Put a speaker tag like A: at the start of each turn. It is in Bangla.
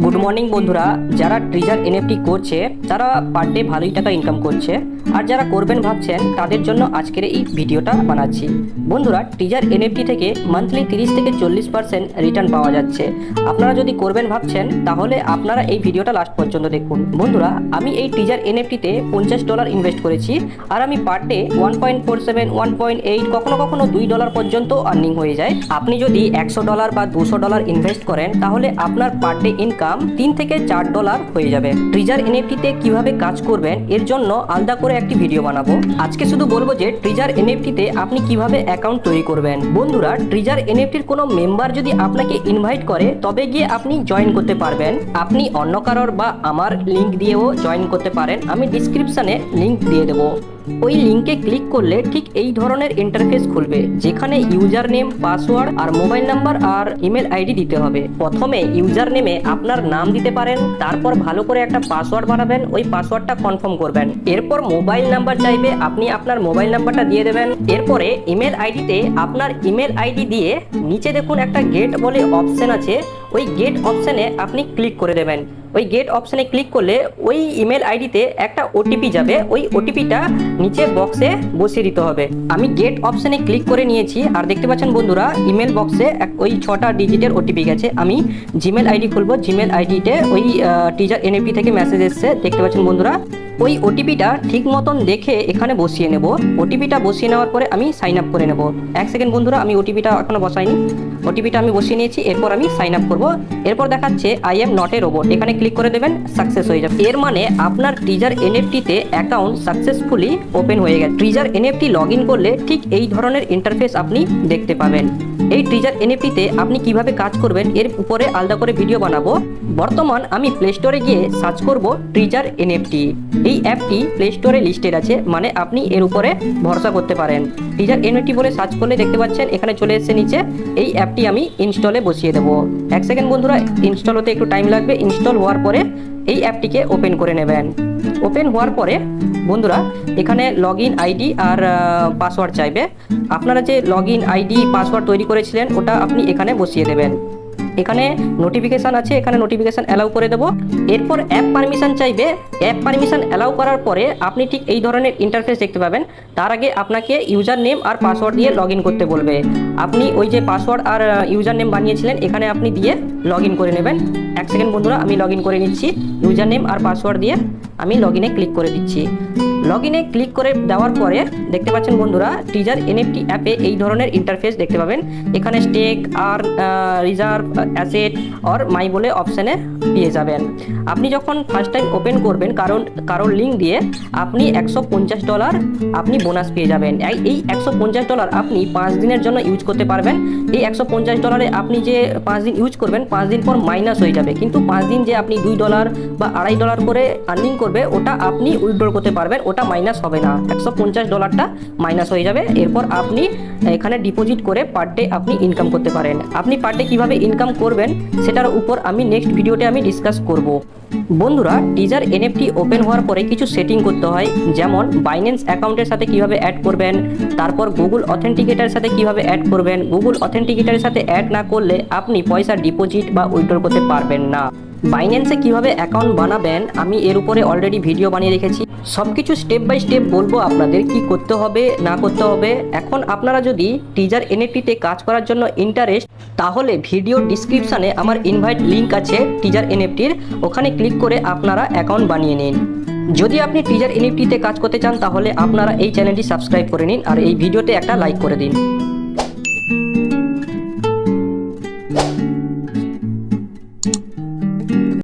A: গুড মর্নিং বন্ধুরা, যারা ট্রিজার এনএফটি করছে তারা পার ডে ভালোই টাকা ইনকাম করছে, আর যারা করবেন ভাবছেন তাদের জন্য আজকের এই ভিডিওটা বানাচ্ছি। বন্ধুরা, ট্রিজার এনএফটি থেকে মান্থলি 30 থেকে 40% রিটার্ন পাওয়া যাচ্ছে। আপনারা যদি করবেন ভাবছেন তাহলে আপনারা এই ভিডিওটা লাস্ট পর্যন্ত দেখুন। বন্ধুরা, আমি এই ট্রিজার এনএফটিতে $50 ইনভেস্ট করেছি, আর আমি পার ডে 1.47, 1.8, কখনো কখনো $2 পর্যন্ত আর্নিং হয়ে যায়। আপনি যদি $100 বা $200 ইনভেস্ট করেন তাহলে আপনার পার ডে ইনকাম $3 থেকে $4 হয়ে যাবে। ট্রিজার এনএফটিতে কিভাবে কাজ করবেন এর জন্য আলাদা করে একটি ভিডিও বানাবো। আজকে শুধু বলবো যে ট্রিজার এনএফটিতে আপনি কিভাবে অ্যাকাউন্ট তৈরি করবেন। বন্ধুরা, ট্রিজার এনএফটির কোনো মেম্বার যদি আপনাকে ইনভাইট করে তবে গিয়ে আপনি জয়েন করতে পারবেন। আপনি অন্য কারোর বা আমার লিংক দিয়েও জয়েন করতে পারেন। আমি ডিসক্রিপশনে লিংক দিয়ে দেবো। ওই লিঙ্কে ক্লিক করলে ঠিক এই ধরনের ইন্টারফেস খুলবে, যেখানে ইউজার নেম, পাসওয়ার্ড আর মোবাইল নাম্বার আর ইমেল আইডি দিতে হবে। প্রথমে ইউজার নেমে আপনার নাম দিতে পারেন, তারপর ভালো করে একটা পাসওয়ার্ড বানাবেন, ওই পাসওয়ার্ডটা কনফার্ম করবেন। এরপর মোবাইল নাম্বার চাইবে, আপনি আপনার মোবাইল নাম্বারটা দিয়ে দেবেন। এরপরে ইমেল আইডিতে আপনার ইমেল আইডি দিয়ে নিচে দেখুন একটা গেট বলে অপশন আছে, ওই গেট অপশনে আপনি ক্লিক করে দেবেন। ওই গেট অপশানে ক্লিক করলে ওই ইমেল আইডিতে একটা ওটিপি যাবে, ওই ওটিপিটা নিচে বক্সে বসিয়ে দিতে হবে। আমি গেট অপশানে ক্লিক করে নিয়েছি, আর দেখতে পাচ্ছেন বন্ধুরা ইমেল বক্সে ওই 6টা ডিজিটের ওটিপি গেছে। আমি জিমেল আইডি খুলবো, জিমেল আইডিতে ওই টিজার এনএফটি থেকে মেসেজ এসছে, দেখতে পাচ্ছেন বন্ধুরা। ওই ওটিপিটা ঠিক মতন দেখে এখানে বসিয়ে নেব। ওটিপিটা বসিয়ে নেওয়ার পরে আমি সাইন আপ করে নেব। 1 সেকেন্ড বন্ধুরা, আমি ওটিপিটা এখনো বসাইনি। ওটিপিটা আমি বসিয়ে নিয়েছি, এরপর আমি সাইন আপ করবো। এরপর দেখাচ্ছে I am not a robot, এখানে ক্লিক করে দেবেন, সাকসেস হয়ে যাবে। এর মানে আপনার ট্রিজার এনএফটিতে অ্যাকাউন্ট সাকসেসফুলি ওপেন হয়ে গেছে। ট্রিজার এনএফটি লগ ইন করলে ঠিক এই ধরনের ইন্টারফেস আপনি দেখতে পাবেন। এই ট্রিজার এনএফটিতে আপনি কিভাবে কাজ করবেন এর উপরে আলাদা করে ভিডিও বানাবো। বর্তমান আমি প্লে স্টোরে গিয়ে সার্চ করব ট্রিজার এনএফটি। এই অ্যাপটি প্লে স্টোরে লিস্টেড আছে, মানে আপনি এর উপরে ভরসা করতে পারেন। ট্রিজার এনএফটি বলে সার্চ করলে দেখতে পাচ্ছেন এখানে চলে এসেছে নিচে। এই অ্যাপটি আমি ইনস্টলে বসিয়ে দেবো। 1 সেকেন্ড বন্ধুরা, ইনস্টল হতে একটু টাইম লাগবে। ইনস্টল হওয়ার পরে এই অ্যাপটিকে ওপেন করে নেবেন। ওপেন হওয়ার পরে বন্ধুরা এখানে লগ ইন আইডি আর পাসওয়ার্ড চাইবে। আপনারা যে লগ ইন আইডি পাসওয়ার্ড তৈরি করেছিলেন ওটা আপনি এখানে বসিয়ে দেবেন। এখানে নোটিফিকেশান আছে, এখানে নোটিফিকেশান অ্যালাউ করে দেবো। এরপর অ্যাপ পারমিশন চাইবে। অ্যাপ পারমিশন অ্যালাউ করার পরে আপনি ঠিক এই ধরনের ইন্টারফেস দেখতে পাবেন। তার আগে আপনাকে ইউজার নেম আর পাসওয়ার্ড দিয়ে লগ ইন করতে বলবে। আপনি ওই যে পাসওয়ার্ড আর ইউজার নেম বানিয়েছিলেন এখানে আপনি দিয়ে লগ ইন করে নেবেন। 1 সেকেন্ড বন্ধুরা, আমি লগ ইন করে নিচ্ছি। ইউজার নেম আর পাসওয়ার্ড দিয়ে আমি লগ ইনে ক্লিক করে দিচ্ছি। লগ ইনে ক্লিক করে দেওয়ার পরে দেখতে পাচ্ছেন বন্ধুরা ট্রিজার এনএফটি অ্যাপে এই ধরনের ইন্টারফেস দেখতে পাবেন। এখানে স্টেক আর রিজার্ভ, অ্যাসেট আর মাই বলে অপশানে পেয়ে যাবেন। আপনি যখন ফার্স্ট টাইম ওপেন করবেন কারোর লিঙ্ক দিয়ে, আপনি $150 আপনি বোনাস পেয়ে যাবেন। এই $150 আপনি 5 দিনের জন্য ইউজ করতে পারবেন। এই $150 আপনি যে 5 দিন ইউজ করবেন, 5 দিন পর মাইনাস হয়ে যাবে। কিন্তু 5 দিন যে আপনি $2 বা $2.5 করে আর্নিং করবে ওটা আপনি উইথড্র করতে পারবেন, ওটা মাইনাস হবে না। $150টা মাইনাস হয়ে যাবে। এরপর আপনি এখানে ডিপোজিট করে পার ডে আপনি ইনকাম করতে পারেন। আপনি পার ডে কীভাবে ইনকাম করবেন সেটার উপর আমি নেক্সট ভিডিওতে আমি ডিসকাস করব। বন্ধুরা, টিজার এনএফটি ওপেন হওয়ার পরে কিছু সেটিং করতে হয়, যেমন বাইন্যান্স অ্যাকাউন্টের সাথে কিভাবে অ্যাড করবেন, তারপর গুগল অথেন্টিকেটারের সাথে কিভাবে অ্যাড করবেন। গুগল অথেন্টিকেটারের সাথে অ্যাড না করলে আপনি পয়সা ডিপোজিট বা উইথড্র করতে পারবেন না। বাইন্যান্সে কিভাবে অ্যাকাউন্ট বানাবেন আমি এর উপরে অলরেডি ভিডিও বানিয়ে রেখেছি। সব কিছু স্টেপ বাই স্টেপ বলবো আপনাদের কি করতে হবে না করতে হবে। এখন আপনারা যদি টিজার এনএফটিতে কাজ করার জন্য ইন্টারেস্ট, তাহলে ভিডিও ডিসক্রিপশানে আমার ইনভাইট লিঙ্ক আছে টিজার এনএফটির, ওখানে ক্লিক করে আপনারা অ্যাকাউন্ট বানিয়ে নিন। যদি আপনি টিজার এনএফটিতে কাজ করতে চান তাহলে আপনারা এই চ্যানেলটি সাবস্ক্রাইব করে নিন আর এই ভিডিওতে একটা লাইক করে দিন।